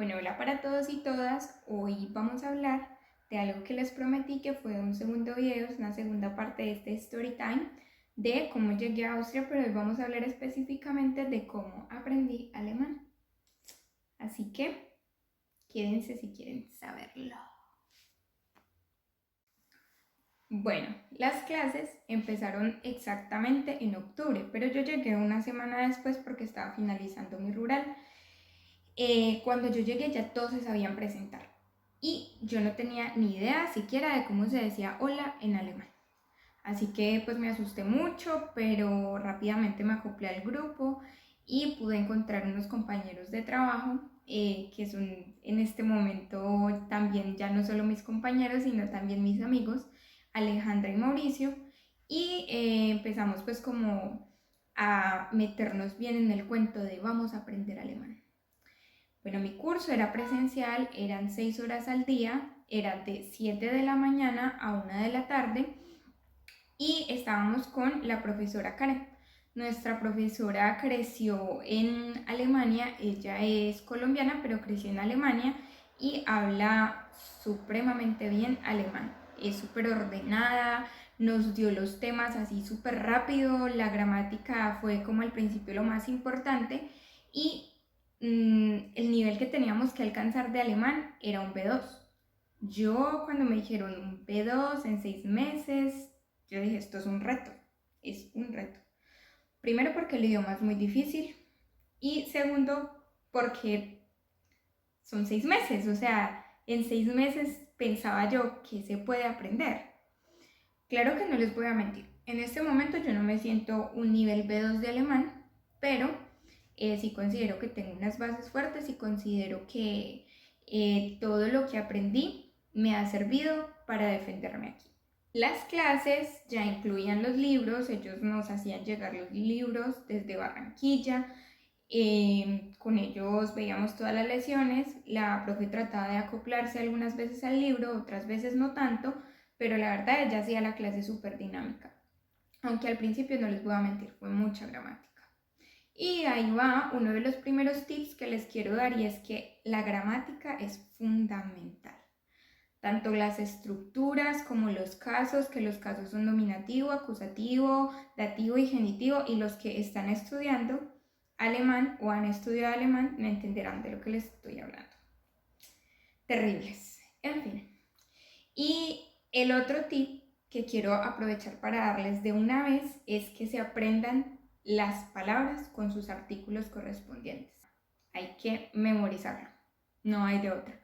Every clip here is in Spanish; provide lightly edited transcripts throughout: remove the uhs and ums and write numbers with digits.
Bueno, hola para todos y todas. Hoy vamos a hablar de algo que les prometí que fue un segundo video, es una segunda parte de este story time de cómo llegué a Austria, pero hoy vamos a hablar específicamente de cómo aprendí alemán. Así que quédense si quieren saberlo. Bueno, las clases empezaron exactamente en octubre, pero yo llegué una semana después porque estaba finalizando mi rural. Cuando yo llegué ya todos se sabían presentar y yo no tenía ni idea siquiera de cómo se decía hola en alemán. Así que pues me asusté mucho, pero rápidamente me acoplé al grupo y pude encontrar unos compañeros de trabajo que son en este momento también ya no solo mis compañeros, sino también mis amigos, Alejandra y Mauricio, y empezamos pues como a meternos bien en el cuento de vamos a aprender alemán. Bueno, mi curso era presencial, eran 6 horas al día, era de 7 de la mañana a 1 de la tarde y estábamos con la profesora Karen. Nuestra profesora creció en Alemania, ella es colombiana, pero creció en Alemania y habla supremamente bien alemán. Es súper ordenada, nos dio los temas así súper rápido, la gramática fue como al principio lo más importante y el nivel que teníamos que alcanzar de alemán era un B2. Yo cuando me dijeron un B2 en 6 meses, yo dije, esto es un reto. Primero porque el idioma es muy difícil y segundo porque son 6 meses, o sea, en 6 meses pensaba yo que se puede aprender. Claro que no les voy a mentir, en este momento yo no me siento un nivel B2 de alemán, pero sí considero que tengo unas bases fuertes y considero que todo lo que aprendí me ha servido para defenderme aquí. Las clases ya incluían los libros, ellos nos hacían llegar los libros desde Barranquilla, con ellos veíamos todas las lecciones, la profe trataba de acoplarse algunas veces al libro, otras veces no tanto, pero la verdad ella hacía la clase súper dinámica, aunque al principio no les voy a mentir, fue mucha gramática. Y ahí va uno de los primeros tips que les quiero dar y es que la gramática es fundamental. Tanto las estructuras como los casos, que los casos son nominativo, acusativo, dativo y genitivo, y los que están estudiando alemán o han estudiado alemán me entenderán de lo que les estoy hablando. Terribles, en fin. Y el otro tip que quiero aprovechar para darles de una vez es que se aprendan las palabras con sus artículos correspondientes. Hay que memorizarlo, no hay de otra.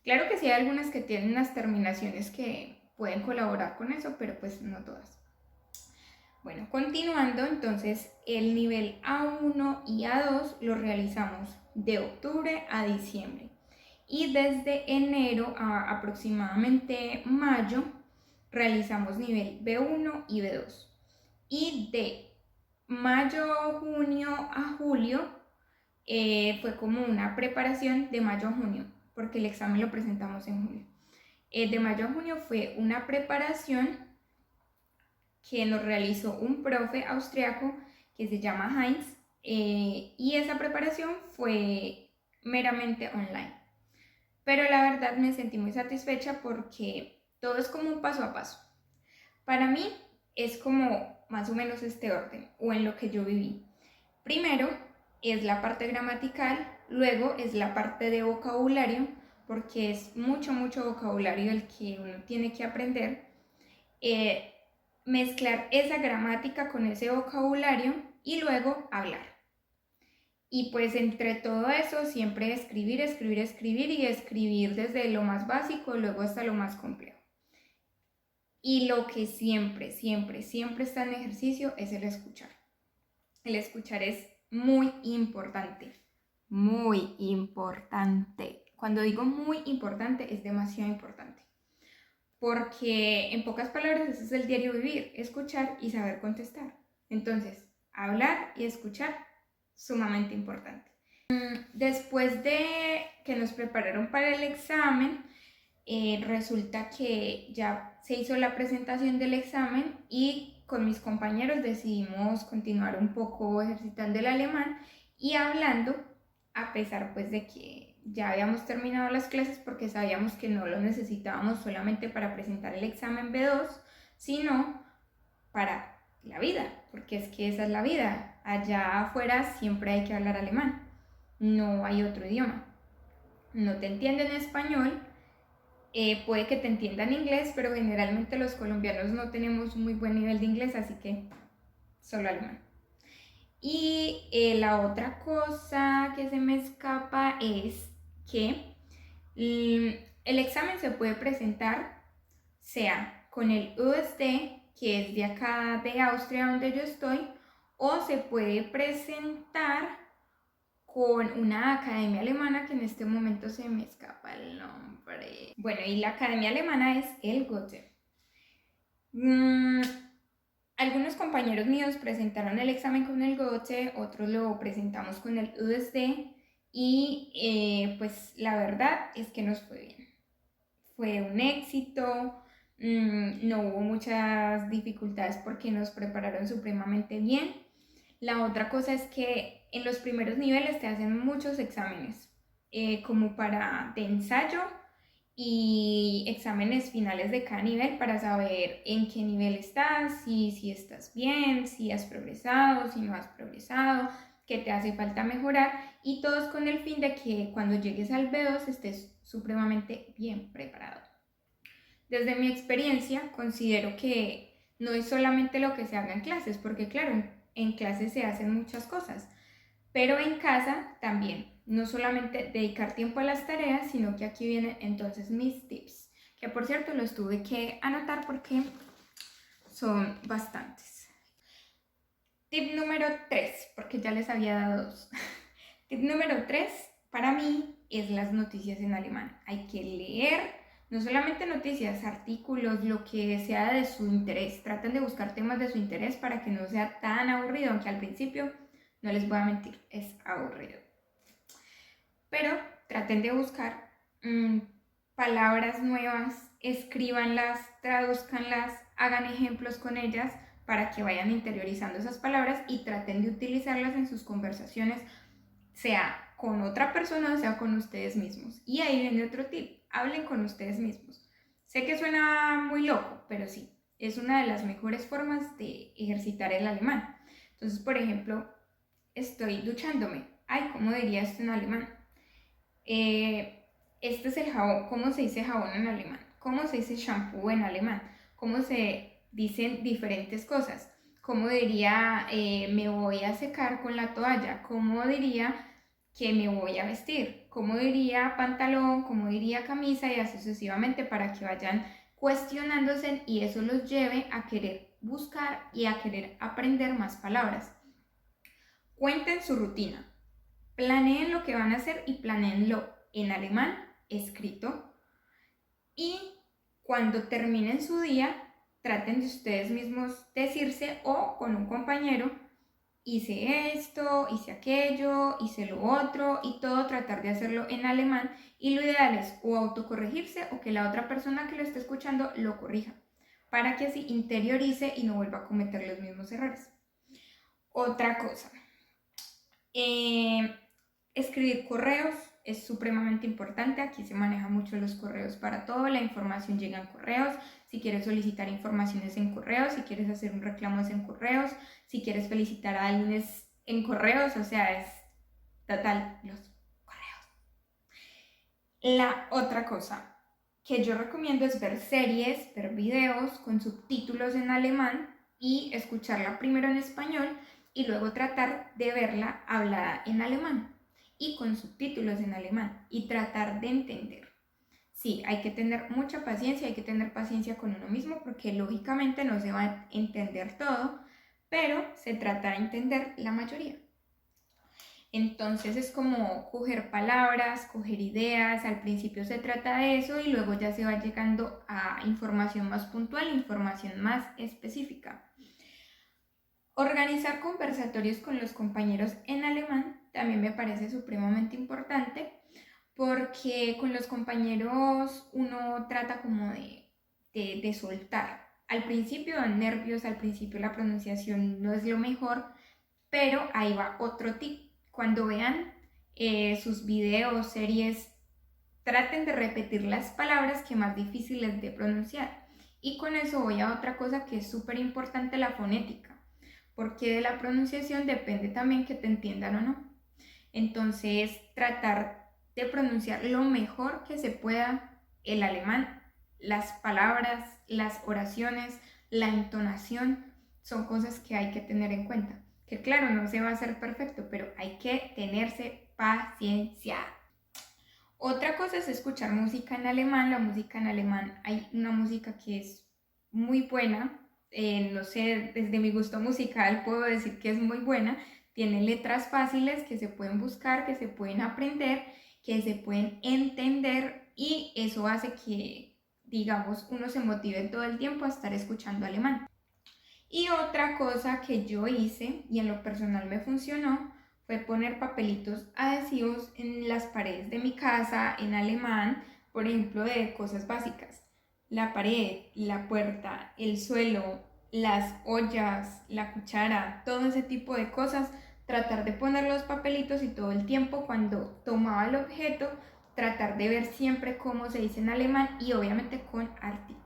Claro que sí hay algunas que tienen unas terminaciones que pueden colaborar con eso, pero pues no todas. Bueno, continuando, entonces el nivel A1 y A2 lo realizamos de octubre a diciembre. Y desde enero a aproximadamente mayo realizamos nivel B1 y B2. Y de mayo, junio a julio fue como una preparación de mayo a junio, porque el examen lo presentamos en julio. De mayo a junio fue una preparación que nos realizó un profe austriaco que se llama Heinz, y esa preparación fue meramente online. Pero la verdad me sentí muy satisfecha porque todo es como un paso a paso. Para mí es como más o menos este orden, o en lo que yo viví. Primero es la parte gramatical, luego es la parte de vocabulario, porque es mucho vocabulario el que uno tiene que aprender. Mezclar esa gramática con ese vocabulario y luego hablar. Y pues entre todo eso siempre escribir y escribir desde lo más básico luego hasta lo más complejo. Y lo que siempre está en ejercicio es el escuchar. El escuchar es muy importante, muy importante. Cuando digo muy importante es demasiado importante. Porque en pocas palabras ese es el diario vivir, escuchar y saber contestar. Entonces, hablar y escuchar, sumamente importante. Después de que nos prepararon para el examen, resulta que ya se hizo la presentación del examen y con mis compañeros decidimos continuar un poco ejercitando el alemán y hablando, a pesar pues de que ya habíamos terminado las clases porque sabíamos que no lo necesitábamos solamente para presentar el examen B2, sino para la vida, porque es que esa es la vida. Allá afuera siempre hay que hablar alemán, no hay otro idioma. No te entienden español, puede que te entiendan inglés, pero generalmente los colombianos no tenemos muy buen nivel de inglés, así que solo alemán. Y la otra cosa que se me escapa es que el examen se puede presentar sea con el USD, que es de acá de Austria donde yo estoy, o se puede presentar con una academia alemana que en este momento se me escapa el nombre. Bueno, y la academia alemana es el Goethe. Algunos compañeros míos presentaron el examen con el Goethe, otros lo presentamos con el USD y pues la verdad es que nos fue bien. Fue un éxito, no hubo muchas dificultades porque nos prepararon supremamente bien. La otra cosa es que en los primeros niveles te hacen muchos exámenes, como de ensayo y exámenes finales de cada nivel para saber en qué nivel estás, si estás bien, si has progresado, si no has progresado, qué te hace falta mejorar, y todos con el fin de que cuando llegues al B2 estés supremamente bien preparado. Desde mi experiencia considero que no es solamente lo que se haga en clases, porque claro, en clases se hacen muchas cosas, pero en casa también, no solamente dedicar tiempo a las tareas, sino que aquí vienen entonces mis tips, que por cierto los tuve que anotar porque son bastantes. Tip número 3, porque ya les había dado 2. Tip número 3 para mí es las noticias en alemán. Hay que leer no solamente noticias, artículos, lo que sea de su interés. Traten de buscar temas de su interés para que no sea tan aburrido, aunque al principio, no les voy a mentir, es aburrido. Pero traten de buscar palabras nuevas, escríbanlas, traduzcanlas, hagan ejemplos con ellas para que vayan interiorizando esas palabras y traten de utilizarlas en sus conversaciones, sea con otra persona o sea con ustedes mismos. Y ahí viene otro tip, hablen con ustedes mismos. Sé que suena muy loco, pero sí, es una de las mejores formas de ejercitar el alemán. Entonces, por ejemplo, estoy duchándome. Ay, ¿cómo diría esto en alemán? Este es el jabón. ¿Cómo se dice jabón en alemán? ¿Cómo se dice shampoo en alemán? ¿Cómo se dicen diferentes cosas? ¿Cómo diría me voy a secar con la toalla? ¿Cómo diría que me voy a vestir? ¿Cómo diría pantalón? ¿Cómo diría camisa? Y así sucesivamente para que vayan cuestionándose y eso los lleve a querer buscar y a querer aprender más palabras. Cuenten su rutina. Planeen lo que van a hacer y planeenlo en alemán escrito. Y cuando terminen su día, traten de ustedes mismos decirse o con un compañero, hice esto, hice aquello, hice lo otro y todo tratar de hacerlo en alemán. Y lo ideal es o autocorregirse o que la otra persona que lo esté escuchando lo corrija para que así interiorice y no vuelva a cometer los mismos errores. Otra cosa. Escribir correos es supremamente importante. Aquí se manejan mucho los correos para todo. La información llega en correos. Si quieres solicitar informaciones en correos, si quieres hacer un reclamo es en correos, si quieres felicitar a alguien es en correos, o sea, es total los correos. La otra cosa que yo recomiendo es ver series, ver videos con subtítulos en alemán y escucharla primero en español y luego tratar de verla hablada en alemán y con subtítulos en alemán y tratar de entender. Sí, hay que tener mucha paciencia, hay que tener paciencia con uno mismo porque lógicamente no se va a entender todo, pero se trata de entender la mayoría. Entonces es como coger palabras, coger ideas, al principio se trata de eso y luego ya se va llegando a información más puntual, información más específica. Organizar conversatorios con los compañeros en alemán también me parece supremamente importante porque con los compañeros uno trata como de soltar. Al principio dan nervios, al principio la pronunciación no es lo mejor, pero ahí va otro tip. Cuando vean sus videos, series, traten de repetir las palabras que más difíciles de pronunciar. Y con eso voy a otra cosa que es súper importante, la fonética, porque de la pronunciación depende también que te entiendan o no. Entonces, tratar de pronunciar lo mejor que se pueda el alemán, las palabras, las oraciones, la entonación, son cosas que hay que tener en cuenta. Que claro, no se va a hacer perfecto, pero hay que tenerse paciencia. Otra cosa es escuchar música en alemán. La música en alemán, hay una música que es muy buena. No sé, desde mi gusto musical puedo decir que es muy buena. Tiene letras fáciles que se pueden buscar, que se pueden aprender, que se pueden entender y eso hace que, digamos, uno se motive todo el tiempo a estar escuchando alemán. Y otra cosa que yo hice y en lo personal me funcionó fue poner papelitos adhesivos en las paredes de mi casa en alemán, por ejemplo, de cosas básicas. La pared, la puerta, el suelo, las ollas, la cuchara, todo ese tipo de cosas. Tratar de poner los papelitos y todo el tiempo cuando tomaba el objeto, tratar de ver siempre cómo se dice en alemán y obviamente con artículo.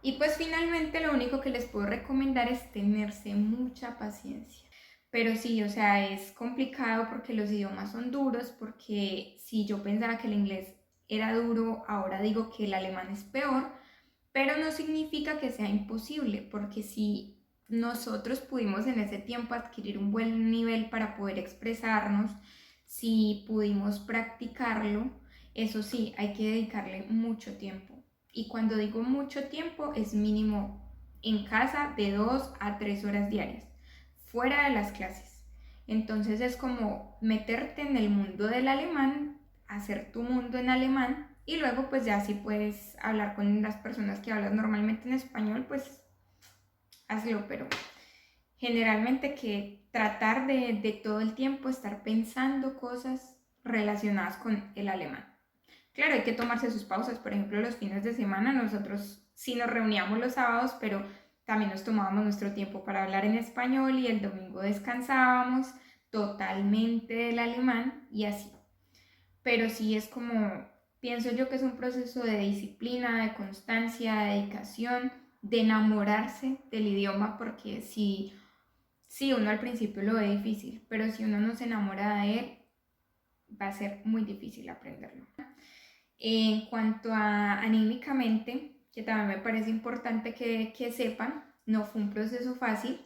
Y pues finalmente lo único que les puedo recomendar es tenerse mucha paciencia. Pero sí, o sea, es complicado porque los idiomas son duros, porque si yo pensaba que el inglés era duro, ahora digo que el alemán es peor, pero no significa que sea imposible, porque si nosotros pudimos en ese tiempo adquirir un buen nivel para poder expresarnos, si pudimos practicarlo, eso sí, hay que dedicarle mucho tiempo. Y cuando digo mucho tiempo, es mínimo en casa de 2 a 3 horas diarias, fuera de las clases. Entonces es como meterte en el mundo del alemán, hacer tu mundo en alemán y luego pues ya si puedes hablar con las personas que hablas normalmente en español, pues hazlo, pero generalmente que tratar de todo el tiempo estar pensando cosas relacionadas con el alemán. Claro, hay que tomarse sus pausas, por ejemplo, los fines de semana nosotros sí nos reuníamos los sábados, pero también nos tomábamos nuestro tiempo para hablar en español y el domingo descansábamos totalmente del alemán y así. Pero sí es como, pienso yo que es un proceso de disciplina, de constancia, de dedicación, de enamorarse del idioma, porque si uno al principio lo ve difícil, pero si uno no se enamora de él, va a ser muy difícil aprenderlo. En cuanto a anímicamente, que también me parece importante que sepan, no fue un proceso fácil.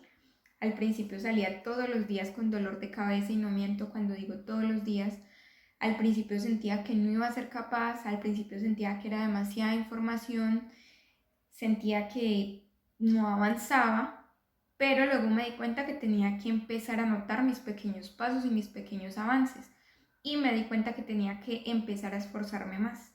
Al principio salía todos los días con dolor de cabeza y no miento cuando digo todos los días. Al principio sentía que no iba a ser capaz, al principio sentía que era demasiada información, sentía que no avanzaba, pero luego me di cuenta que tenía que empezar a notar mis pequeños pasos y mis pequeños avances y me di cuenta que tenía que empezar a esforzarme más.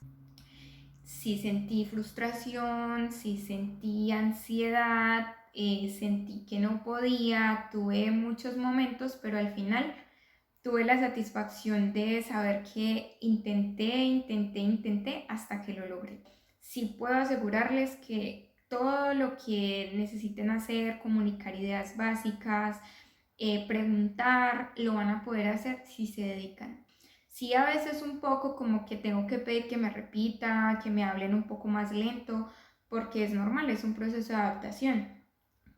Sí sentí frustración, sí sentí ansiedad, sentí que no podía, tuve muchos momentos, pero al final tuve la satisfacción de saber que intenté hasta que lo logré. Sí puedo asegurarles que todo lo que necesiten hacer, comunicar ideas básicas, preguntar, lo van a poder hacer si se dedican. Sí, a veces un poco como que tengo que pedir que me repita, que me hablen un poco más lento, porque es normal, es un proceso de adaptación,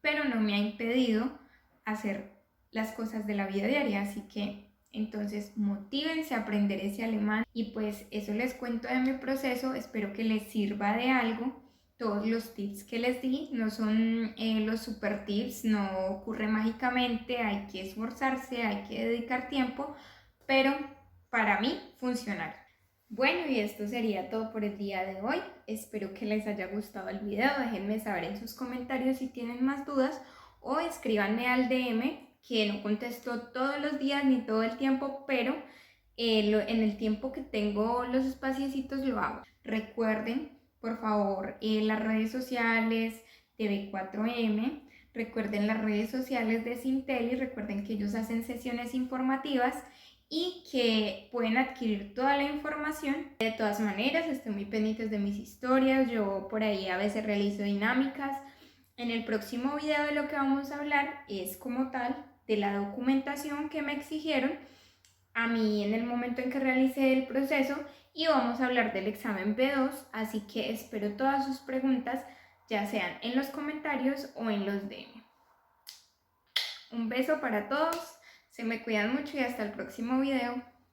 pero no me ha impedido hacer las cosas de la vida diaria, así que entonces motívense a aprender ese alemán y pues eso les cuento de mi proceso, espero que les sirva de algo. Todos los tips que les di no son los super tips, no ocurre mágicamente, hay que esforzarse, hay que dedicar tiempo, pero para mí funcionaron. Bueno, y esto sería todo por el día de hoy. Espero que les haya gustado el video. Déjenme saber en sus comentarios si tienen más dudas o escríbanme al DM, que no contesto todos los días ni todo el tiempo, pero en el tiempo que tengo los espaciecitos lo hago. Recuerden, por favor, las redes sociales de B4M. Recuerden las redes sociales de Sinteli. Recuerden que ellos hacen sesiones informativas y que pueden adquirir toda la información. De todas maneras, estén muy pendientes de mis historias, yo por ahí a veces realizo dinámicas. En el próximo video de lo que vamos a hablar es como tal de la documentación que me exigieron a mí en el momento en que realicé el proceso y vamos a hablar del examen B2, así que espero todas sus preguntas, ya sean en los comentarios o en los DM. Un beso para todos, se me cuidan mucho y hasta el próximo video.